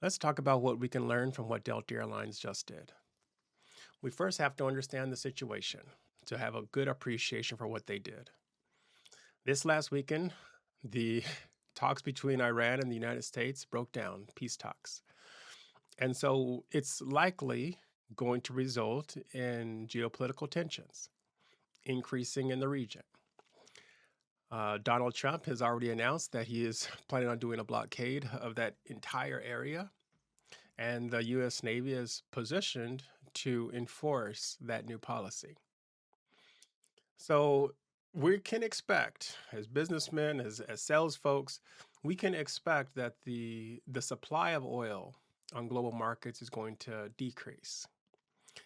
Let's talk about what we can learn from what Delta Airlines just did. We first have to understand the situation to have a good appreciation for what they did. This last weekend, the talks between Iran and the United States broke down, peace talks. And so it's likely going to result in geopolitical tensions increasing in the region. Donald Trump has already announced that he is planning on doing a blockade of that entire area, and the U.S. Navy is positioned to enforce that new policy. So we can expect, as businessmen, as sales folks, we can expect that the supply of oil on global markets is going to decrease,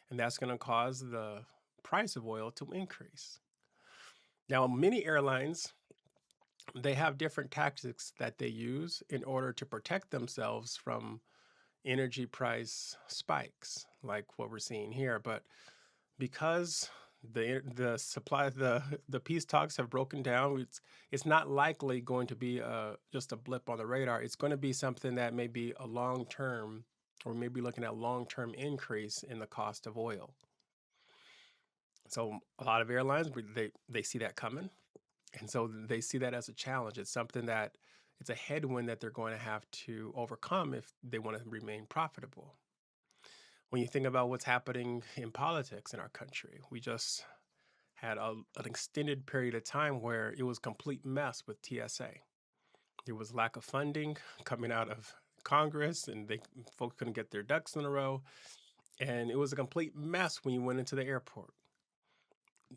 and that's going to cause the price of oil to increase. Now, many airlines, they have different tactics that they use in order to protect themselves from energy price spikes like what we're seeing here. But because the supply the peace talks have broken down, it's not likely going to be just a blip on the radar. It's going to be something that may be a long term, or maybe looking at long term increase in the cost of oil. So a lot of airlines, they see that coming, and so they see that as a challenge. It's something that it's a headwind that they're going to have to overcome if they want to remain profitable. When you think about what's happening in politics in our country, we just had an extended period of time where it was a complete mess with TSA. There was lack of funding coming out of Congress, and folks couldn't get their ducks in a row. And it was a complete mess when you went into the airport.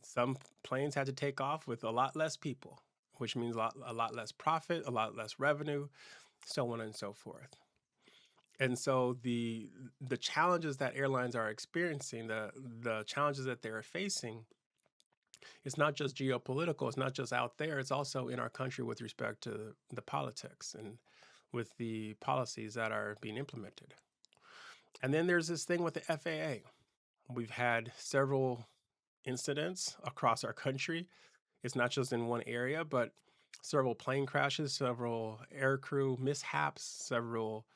Some planes had to take off with a lot less people, which means a lot less profit, a lot less revenue, so on and so forth. And so the challenges that airlines are experiencing, the challenges that they're facing, it's not just geopolitical, it's not just out there, it's also in our country with respect to the politics and with the policies that are being implemented. And then there's this thing with the FAA. We've had several incidents across our country. It's not just in one area, but several plane crashes, several aircrew mishaps, several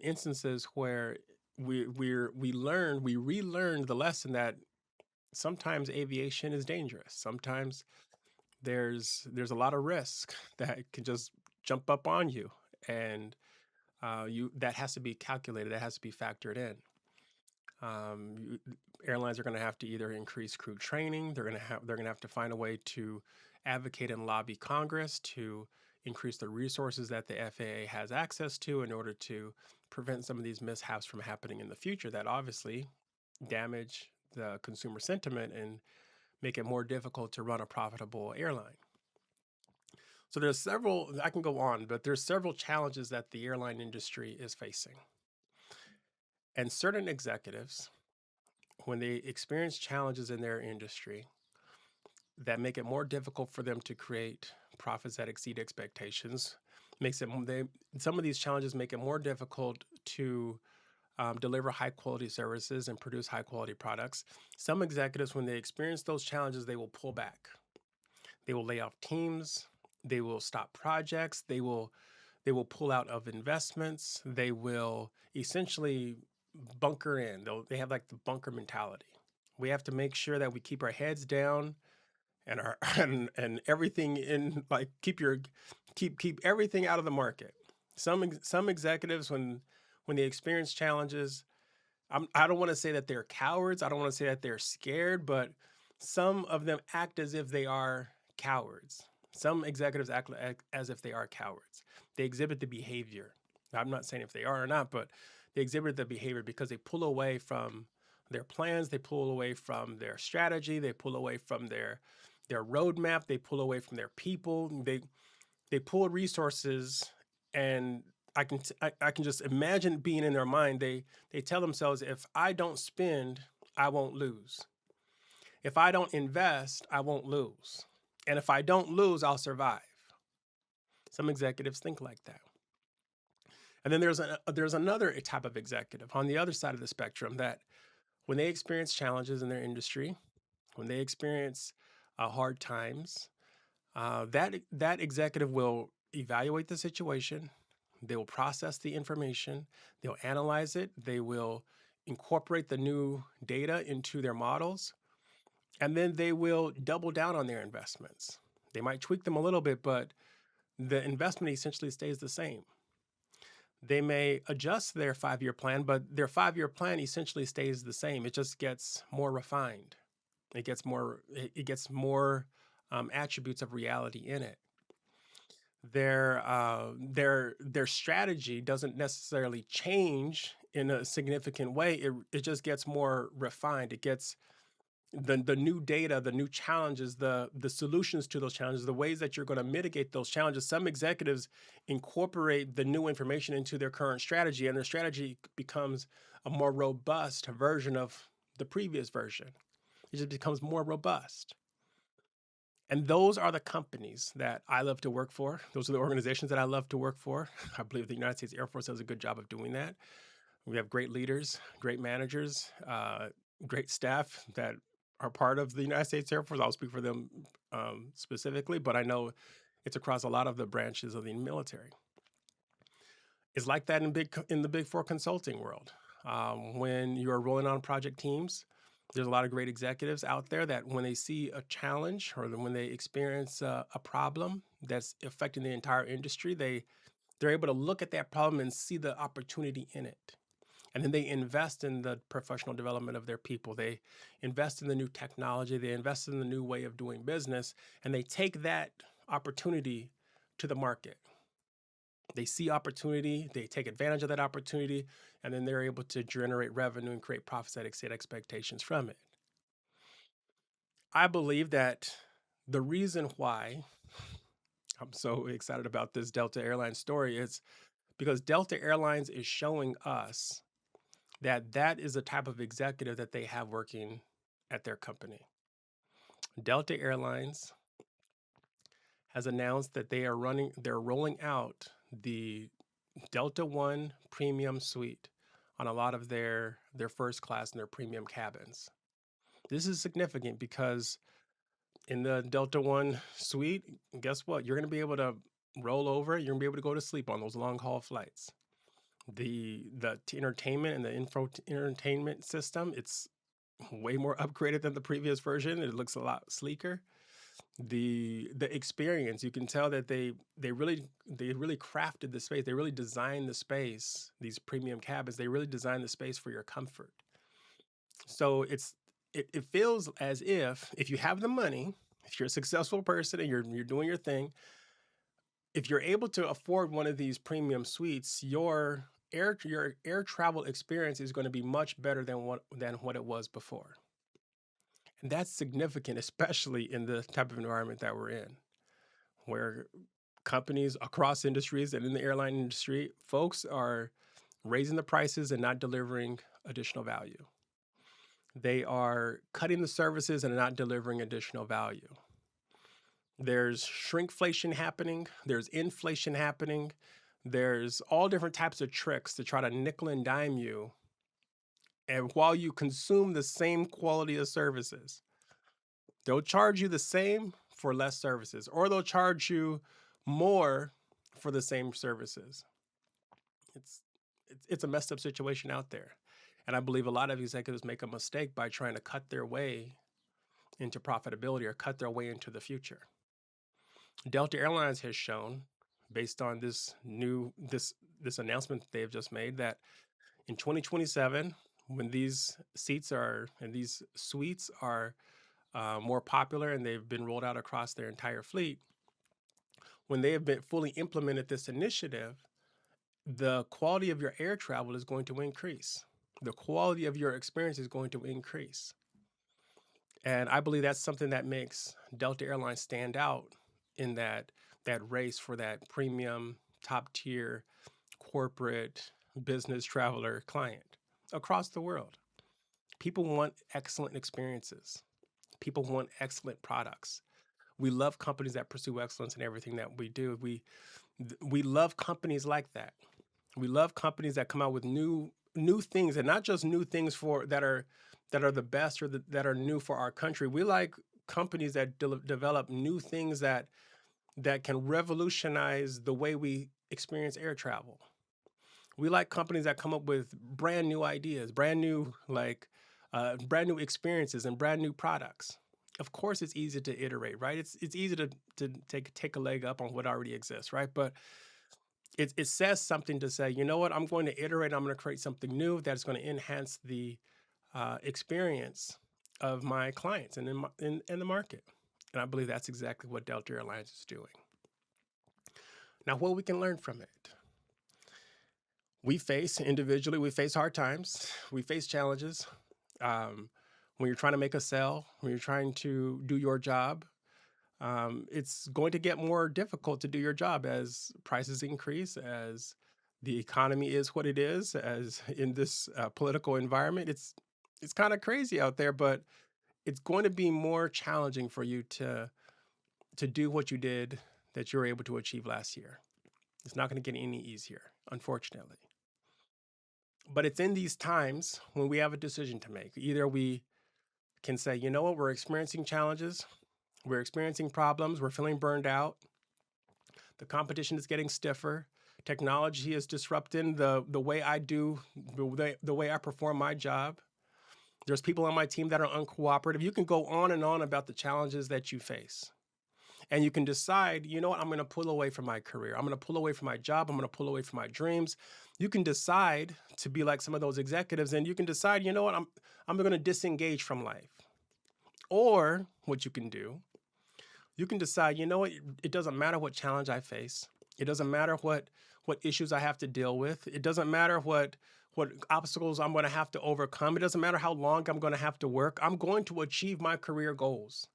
instances where we relearned the lesson that sometimes aviation is dangerous. Sometimes there's a lot of risk that can just jump up on you, and you that has to be calculated. That has to be factored in. Um, Airlines are going to have to either increase crew training. They're going to have to find a way to advocate and lobby Congress to increase the resources that the FAA has access to in order to prevent some of these mishaps from happening in the future that obviously damage the consumer sentiment and make it more difficult to run a profitable airline. So there's several, I can go on, but there's several challenges that the airline industry is facing. And certain executives, when they experience challenges in their industry that make it more difficult for them to create profits that exceed expectations, makes it some of these challenges make it more difficult to deliver high quality services and produce high quality products. Some executives, when they experience those challenges, they will pull back. They will lay off teams. They will stop projects. They will pull out of investments. They will essentially bunker in. They have like the bunker mentality. We have to make sure that we keep our heads down and our and everything in, like, keep everything out of the market. Some executives, when they experience challenges, I don't want to say that they're cowards. I don't want to say that they're scared, but some of them act as if they are cowards. Some executives act as if they are cowards. They exhibit the behavior. I'm not saying if they are or not, but they exhibit the behavior because they pull away from their plans. They pull away from their strategy. They pull away from their roadmap. They pull away from their people. They pull resources, and I can just imagine being in their mind. They tell themselves, if I don't spend, I won't lose. If I don't invest, I won't lose. And if I don't lose, I'll survive. Some executives think like that. And then there's another type of executive on the other side of the spectrum that when they experience challenges in their industry, when they experience hard times, that executive will evaluate the situation. They will process the information, they'll analyze it, they will incorporate the new data into their models, and then they will double down on their investments. They might tweak them a little bit, but the investment essentially stays the same. They may adjust their 5-year plan, but their 5-year plan essentially stays the same. It just gets more refined. It gets more attributes of reality in it. Their strategy doesn't necessarily change in a significant way. It just gets more refined. It gets the new data, the new challenges, the solutions to those challenges, the ways that you're going to mitigate those challenges. Some executives incorporate the new information into their current strategy, and their strategy becomes a more robust version of the previous version. It just becomes more robust. And those are the companies that I love to work for. Those are the organizations that I love to work for. I believe the United States Air Force does a good job of doing that. We have great leaders, great managers, great staff that are part of the United States Air Force. I'll speak for them specifically, but I know it's across a lot of the branches of the military. It's like that in the Big Four consulting world. When you're rolling on project teams, there's a lot of great executives out there that when they see a challenge or when they experience a problem that's affecting the entire industry, they're able to look at that problem and see the opportunity in it. And then they invest in the professional development of their people. They invest in the new technology. They invest in the new way of doing business. And they take that opportunity to the market. They see opportunity, they take advantage of that opportunity, and then they're able to generate revenue and create profits that exceed expectations from it. I believe that the reason why I'm so excited about this Delta Airlines story is because Delta Airlines is showing us that is the type of executive that they have working at their company. Delta Airlines has announced that they're rolling out the Delta One Premium Suite on a lot of their first class and their premium cabins. This is significant because in the Delta One Suite, guess what? You're going to be able to roll over. You're going to be able to go to sleep on those long haul flights. The entertainment and the entertainment system, it's way more upgraded than the previous version. It looks a lot sleeker. The experience, you can tell that they really crafted the space. They really designed the space. These premium cabins, they really designed the space for your comfort. So it feels as if you have the money, if you're a successful person and you're doing your thing, if you're able to afford one of these premium suites, your air travel experience is going to be much better than what it was before. And that's significant, especially in the type of environment that we're in, where companies across industries and in the airline industry, folks are raising the prices and not delivering additional value. They are cutting the services and not delivering additional value. There's shrinkflation happening. There's inflation happening. There's all different types of tricks to try to nickel and dime you. And while you consume the same quality of services, they'll charge you the same for less services, or they'll charge you more for the same services. It's a messed up situation out there. And I believe a lot of executives make a mistake by trying to cut their way into profitability or cut their way into the future. Delta Airlines has shown, based on this announcement they have just made, that in 2027, when these seats and these suites are more popular and they've been rolled out across their entire fleet, when they have been fully implemented this initiative, the quality of your air travel is going to increase. The quality of your experience is going to increase. And I believe that's something that makes Delta Airlines stand out in that race for that premium, top tier, corporate business traveler client across the world. People want excellent experiences. People want excellent products. We love companies that pursue excellence in everything that we do. We love companies like that. We love companies that come out with new things, and not just new things that are the best or that are new for our country. We like companies that develop new things that can revolutionize the way we experience air travel. We like companies that come up with brand new ideas, brand new experiences and brand new products. Of course, it's easy to iterate, right? It's easy to take a leg up on what already exists, right? But it says something to say, you know what, I'm going to iterate. I'm going to create something new that's going to enhance the experience of my clients and in the market. And I believe that's exactly what Delta Airlines is doing. Now, what we can learn from it. We face individually, we face hard times, we face challenges. When you're trying to make a sale, when you're trying to do your job, it's going to get more difficult to do your job as prices increase, as the economy is what it is, as in this political environment. It's kind of crazy out there, but it's going to be more challenging for you to do what you did that you were able to achieve last year. It's not going to get any easier, unfortunately. But it's in these times when we have a decision to make. Either we can say, you know what, we're experiencing challenges, we're experiencing problems, we're feeling burned out, the competition is getting stiffer, technology is disrupting the way I do, the way I perform my job. There's people on my team that are uncooperative. You can go on and on about the challenges that you face. And you can decide, you know what, I'm going to pull away from my career. I'm going to pull away from my job. I'm going to pull away from my dreams. You can decide to be like some of those executives, and you can decide, you know what, I'm going to disengage from life. Or what you can do, you can decide, you know what, it doesn't matter what challenge I face. It doesn't matter what issues I have to deal with. It doesn't matter what obstacles I'm going to have to overcome. It doesn't matter how long I'm going to have to work. I'm going to achieve my career goals.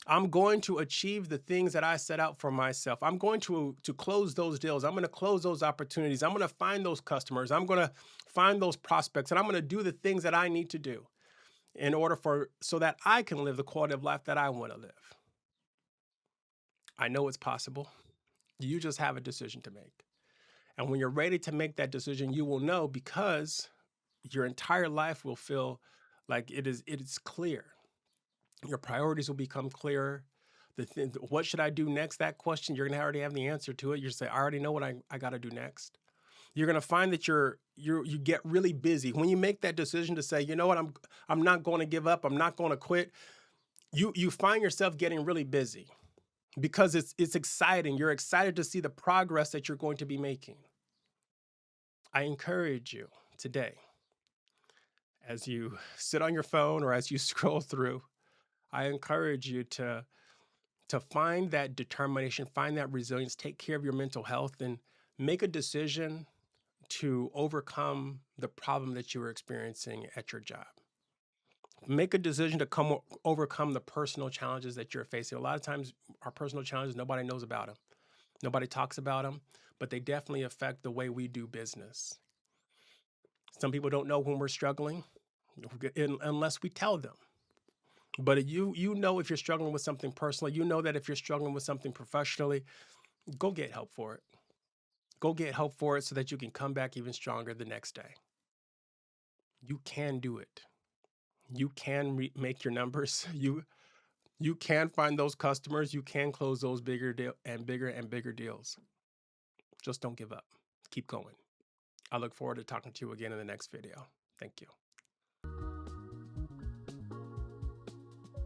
I'm going to achieve the things that I set out for myself. I'm going to close those deals. I'm going to close those opportunities. I'm going to find those customers. I'm going to find those prospects, and I'm going to do the things that I need to do in order so that I can live the quality of life that I want to live. I know it's possible. You just have a decision to make. And when you're ready to make that decision, you will know, because your entire life will feel like it is clear. Your priorities will become clearer. What should I do next? That question, you're going to already have the answer to it. You say, I already know what I got to do next. You're going to find that you get really busy. When you make that decision to say, you know what, I'm not going to give up. I'm not going to quit. You find yourself getting really busy because it's exciting. You're excited to see the progress that you're going to be making. I encourage you today, as you sit on your phone or as you scroll through, I encourage you to find that determination, find that resilience, take care of your mental health, and make a decision to overcome the problem that you are experiencing at your job. Make a decision to overcome the personal challenges that you're facing. A lot of times, our personal challenges, nobody knows about them. Nobody talks about them, but they definitely affect the way we do business. Some people don't know when we're struggling unless we tell them. But you know if you're struggling with something personally, you know that if you're struggling with something professionally, go get help for it. Go get help for it so that you can come back even stronger the next day. You can do it. You can make your numbers. You can find those customers. You can close those bigger and bigger deals. Just don't give up. Keep going. I look forward to talking to you again in the next video. Thank you.